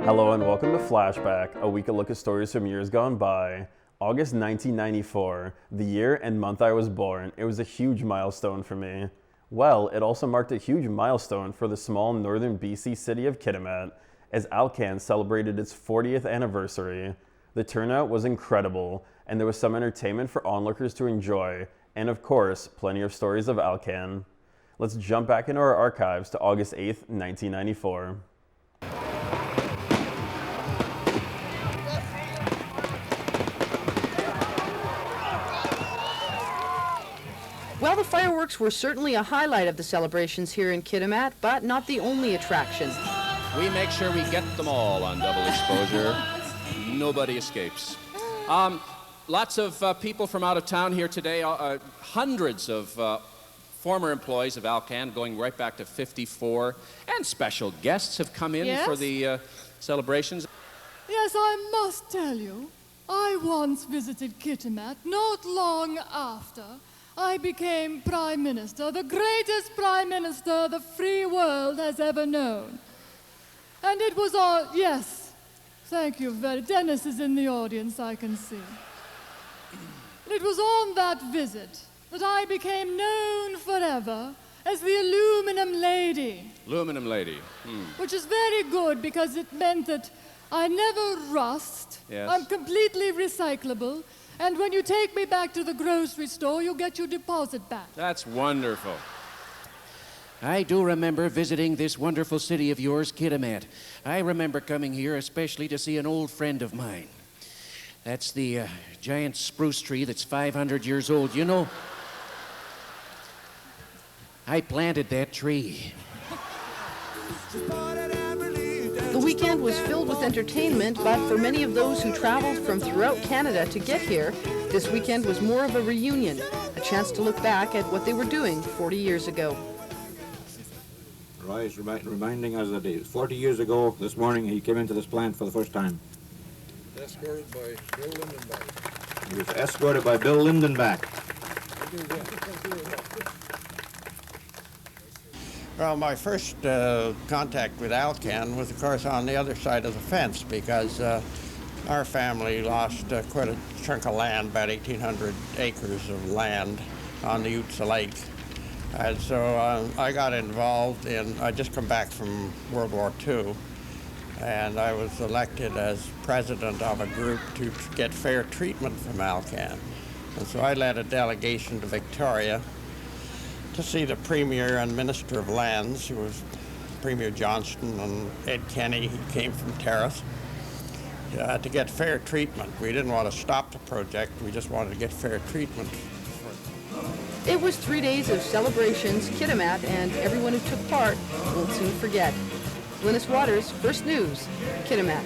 Hello and welcome to Flashback, a weekly look at stories from years gone by. August 1994, the year and month I was born, it was a huge milestone for me. Well, it also marked a huge milestone for the small northern BC city of Kitimat, as Alcan celebrated its 40th anniversary. The turnout was incredible, and there was some entertainment for onlookers to enjoy, and of course, plenty of stories of Alcan. Let's jump back into our archives to August 8th, 1994. Well, the fireworks were certainly a highlight of the celebrations here in Kitimat, but not the only attraction. We make sure we get them all on double exposure. Nobody escapes. Lots of people from out of town here today. Hundreds of former employees of Alcan, going right back to '54, and special guests have come in for the celebrations. Yes, I must tell you, I once visited Kitimat not long after I became Prime Minister, the greatest Prime Minister the free world has ever known. And it was all, yes, thank you very much. Dennis is in the audience, I can see. It was on that visit that I became known forever as the Aluminum Lady. Aluminum Lady. Which is very good because it meant that I never rust. Yes. I'm completely recyclable. And when you take me back to the grocery store, you get your deposit back. That's wonderful. I do remember visiting this wonderful city of yours, Kitimat. I remember coming here especially to see an old friend of mine. That's the giant spruce tree that's 500 years old. You know, I planted that tree. The weekend was filled with entertainment, but for many of those who traveled from throughout Canada to get here, this weekend was more of a reunion, a chance to look back at what they were doing 40 years ago. Roy is reminding us that 40 years ago this morning he came into this plant for the first time. Escorted by Bill Lindenbach. He was escorted by Bill Lindenbach. Well, my first contact with Alcan was, of course, on the other side of the fence because our family lost quite a chunk of land, about 1,800 acres of land on the Utsa Lake. And so I got involved in, I just come back from World War II, and I was elected as president of a group to get fair treatment from Alcan. And so I led a delegation to Victoria to see the Premier and Minister of Lands, who was Premier Johnston, and Ed Kenny, he came from Terrace, to get fair treatment. We didn't want to stop the project, we just wanted to get fair treatment. It was 3 days of celebrations. Kitimat and everyone who took part won't soon forget. Glynnis Waters, First News, Kitimat.